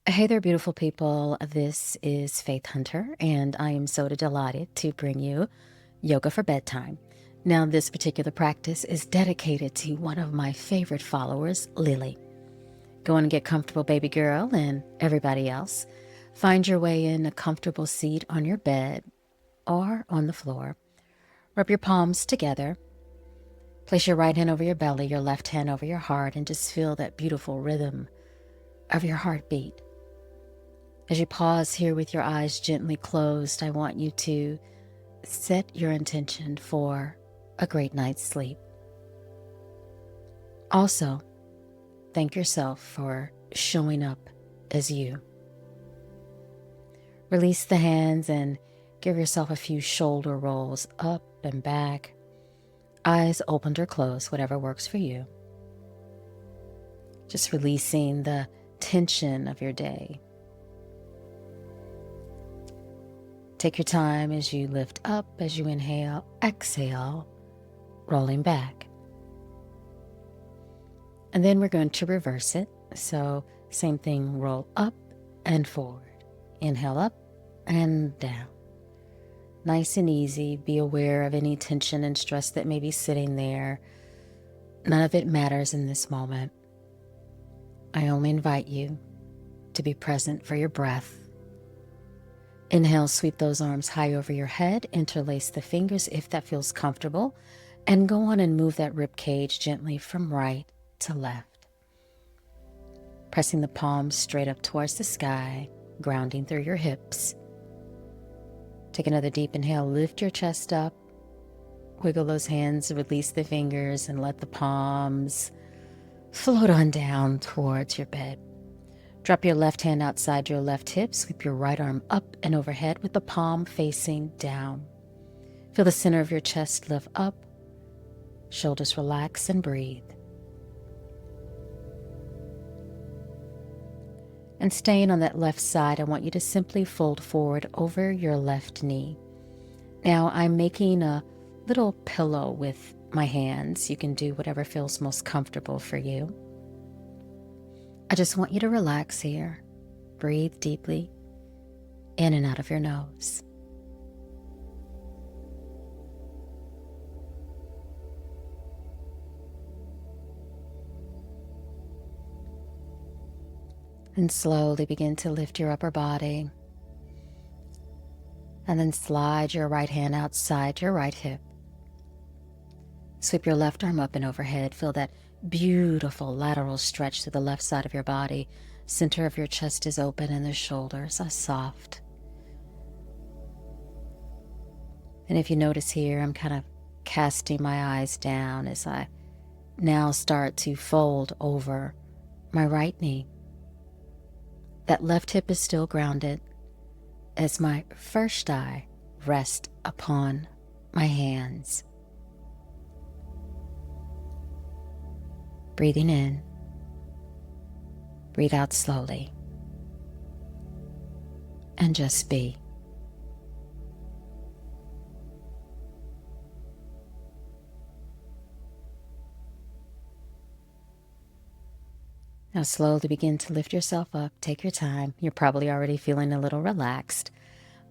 Hey there, beautiful people. This is Faith Hunter, and I am so delighted to bring you Yoga for Bedtime. Now, this particular practice is dedicated to one of my favorite followers, Lily. Go on and get comfortable, baby girl, and everybody else. Find your way in a comfortable seat on your bed or on the floor. Rub your palms together. Place your right hand over your belly, your left hand over your heart, and just feel that beautiful rhythm of your heartbeat. As you pause here with your eyes gently closed, I want you to set your intention for a great night's sleep. Also, thank yourself for showing up as you. Release the hands and give yourself a few shoulder rolls up and back. Eyes opened or closed, whatever works for you. Just releasing the tension of your day. Take your time as you lift up, as you inhale, exhale, rolling back. And then we're going to reverse it. So same thing, roll up and forward. Inhale up and down. Nice and easy. Be aware of any tension and stress that may be sitting there. None of it matters in this moment. I only invite you to be present for your breath. Inhale, sweep those arms high over your head, interlace the fingers if that feels comfortable, and go on and move that rib cage gently from right to left. Pressing the palms straight up towards the sky, grounding through your hips. Take another deep inhale, lift your chest up, wiggle those hands, release the fingers, and let the palms float on down towards your bed. Drop your left hand outside your left hip, sweep your right arm up and overhead with the palm facing down. Feel the center of your chest lift up, shoulders relax and breathe. And staying on that left side, I want you to simply fold forward over your left knee. Now I'm making a little pillow with my hands. You can do whatever feels most comfortable for you. I just want you to relax here. Breathe deeply in and out of your nose. And slowly begin to lift your upper body. And then slide your right hand outside your right hip. Sweep your left arm up and overhead. Feel that beautiful lateral stretch to the left side of your body. Center of your chest is open and the shoulders are soft. And if you notice here, I'm kind of casting my eyes down as I now start to fold over my right knee. That left hip is still grounded as my first eye rests upon my hands. Breathing in, breathe out slowly, and just be. Now slowly begin to lift yourself up. Take your time. You're probably already feeling a little relaxed.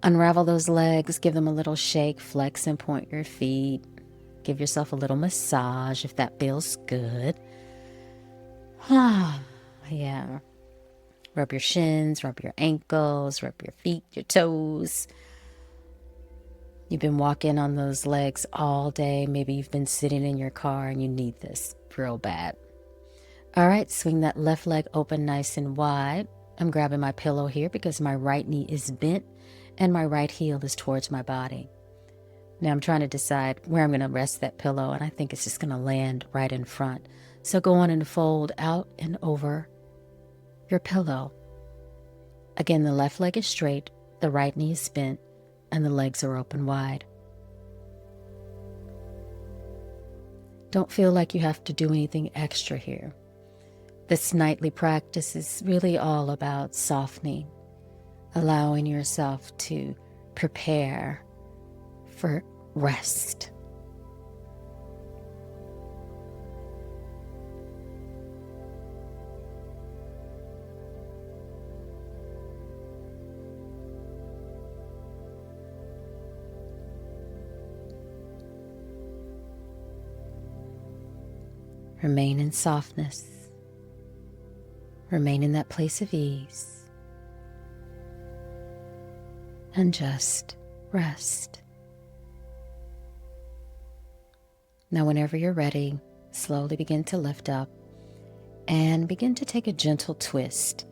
Unravel those legs, give them a little shake, flex and point your feet. Give yourself a little massage if that feels good. Yeah. Rub your shins, rub your ankles, rub your feet, your toes. You've been walking on those legs all day. Maybe you've been sitting in your car and you need this real bad. All right, swing that left leg open nice and wide. I'm grabbing my pillow here because my right knee is bent and my right heel is towards my body. Now I'm trying to decide where I'm going to rest that pillow, and I think it's just going to land right in front. So go on and fold out and over your pillow. Again, the left leg is straight, the right knee is bent, and the legs are open wide. Don't feel like you have to do anything extra here. This nightly practice is really all about softening, allowing yourself to prepare for rest. Remain in softness. Remain in that place of ease. And just rest. Now, whenever you're ready, slowly begin to lift up and begin to take a gentle twist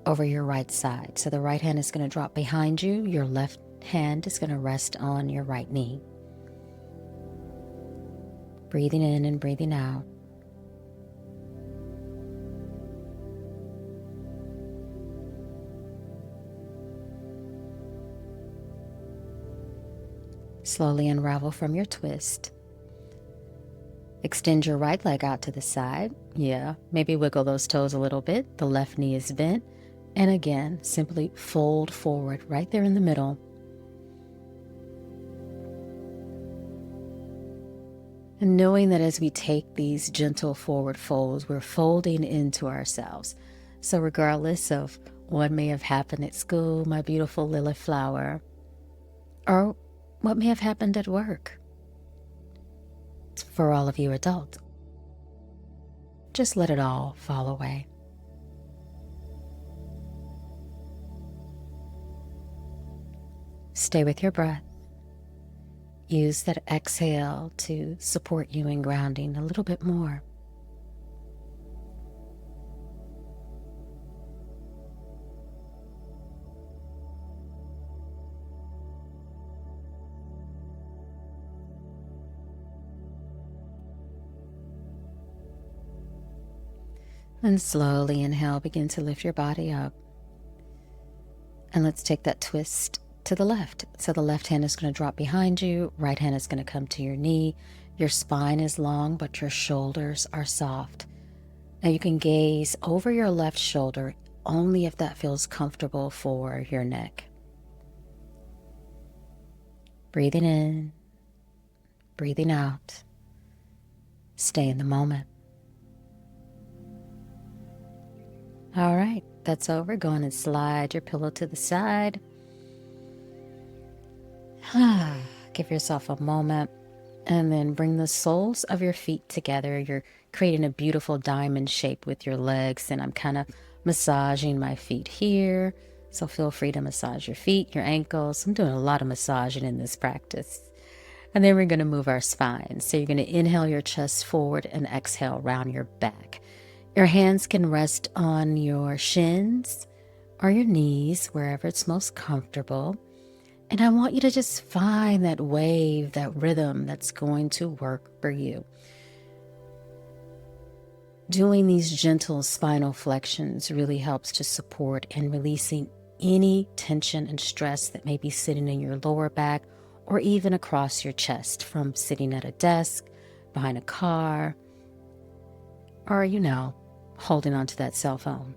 over your right side. So the right hand is going to drop behind you. Your left hand is going to rest on your right knee. Breathing in and breathing out. Slowly unravel from your twist. Extend your right leg out to the side. Yeah, maybe wiggle those toes a little bit. The left knee is bent. And again, simply fold forward right there in the middle. And knowing that as we take these gentle forward folds, we're folding into ourselves. So regardless of what may have happened at school, my beautiful lily flower, or what may have happened at work, for all of you adults, just let it all fall away. Stay with your breath. Use that exhale to support you in grounding a little bit more. And slowly inhale, begin to lift your body up. And let's take that twist to the left. So the left hand is going to drop behind you, right hand is going to come to your knee. Your spine is long, but your shoulders are soft. Now you can gaze over your left shoulder only if that feels comfortable for your neck. Breathing in, breathing out. Stay in the moment. All right, that's over. Go on and slide your pillow to the side. Give yourself a moment and then bring the soles of your feet together. You're creating a beautiful diamond shape with your legs, and I'm kind of massaging my feet here. So feel free to massage your feet, your ankles. I'm doing a lot of massaging in this practice. And then we're going to move our spine. So you're going to inhale your chest forward and exhale round your back. Your hands can rest on your shins or your knees, wherever it's most comfortable. And I want you to just find that wave, that rhythm that's going to work for you. Doing these gentle spinal flexions really helps to support and releasing any tension and stress that may be sitting in your lower back or even across your chest from sitting at a desk, behind a car, or, holding onto that cell phone.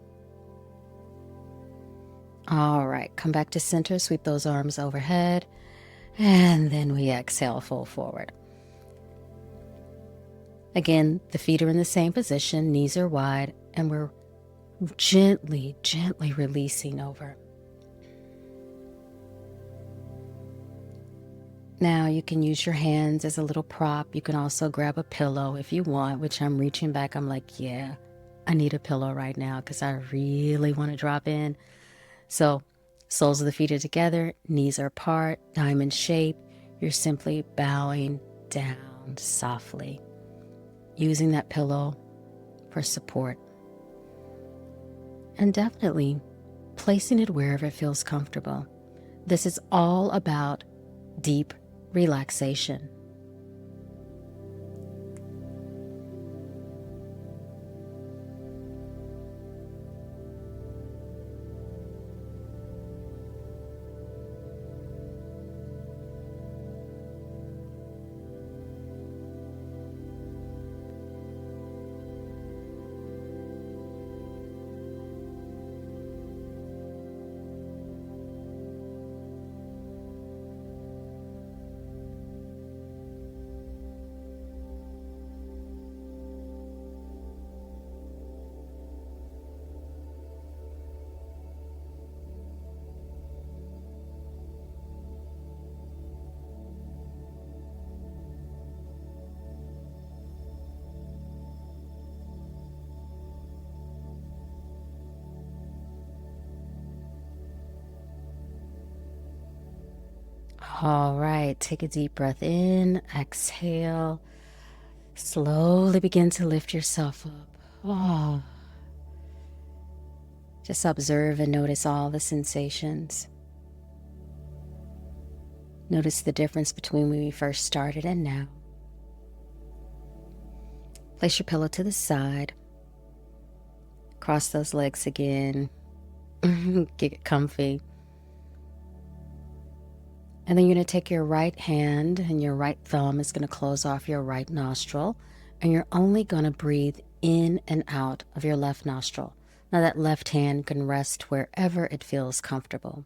All right, come back to center, sweep those arms overhead, and then we exhale, fold forward. Again, the feet are in the same position, knees are wide, and we're gently releasing over. Now you can use your hands as a little prop. You can also grab a pillow if you want, which I'm reaching back. I'm like, yeah, I need a pillow right now because I really want to drop in. So soles of the feet are together, knees are apart, diamond shape. You're simply bowing down softly, using that pillow for support. And definitely placing it wherever it feels comfortable. This is all about deep relaxation. All right, take a deep breath in, exhale. Slowly begin to lift yourself up. Oh. Just observe and notice all the sensations. Notice the difference between when we first started and now. Place your pillow to the side. Cross those legs again. Get comfy. And then you're going to take your right hand and your right thumb is going to close off your right nostril. And you're only going to breathe in and out of your left nostril. Now that left hand can rest wherever it feels comfortable.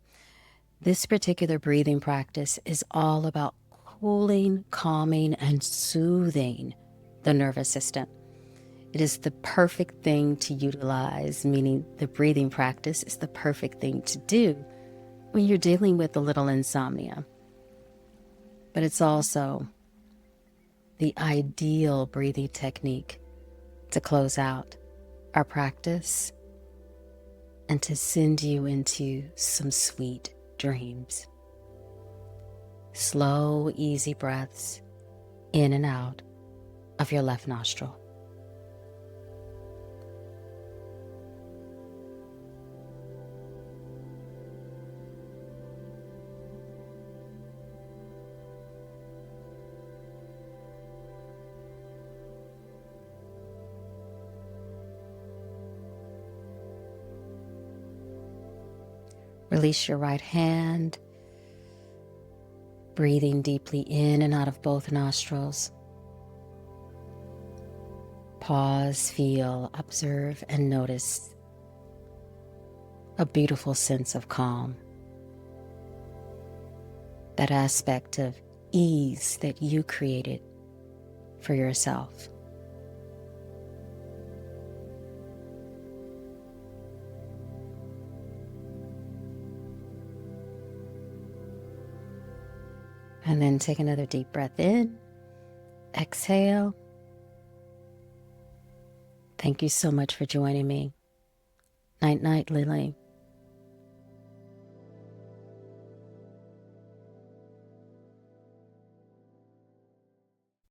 This particular breathing practice is all about cooling, calming, and soothing the nervous system. It is the perfect thing to utilize, meaning the breathing practice is the perfect thing to do when you're dealing with a little insomnia. But it's also the ideal breathing technique to close out our practice and to send you into some sweet dreams. Slow, easy breaths in and out of your left nostril. Release your right hand, breathing deeply in and out of both nostrils. Pause, feel, observe, and notice a beautiful sense of calm. That aspect of ease that you created for yourself. And then take another deep breath in, exhale. Thank you so much for joining me. Night, night, Lily.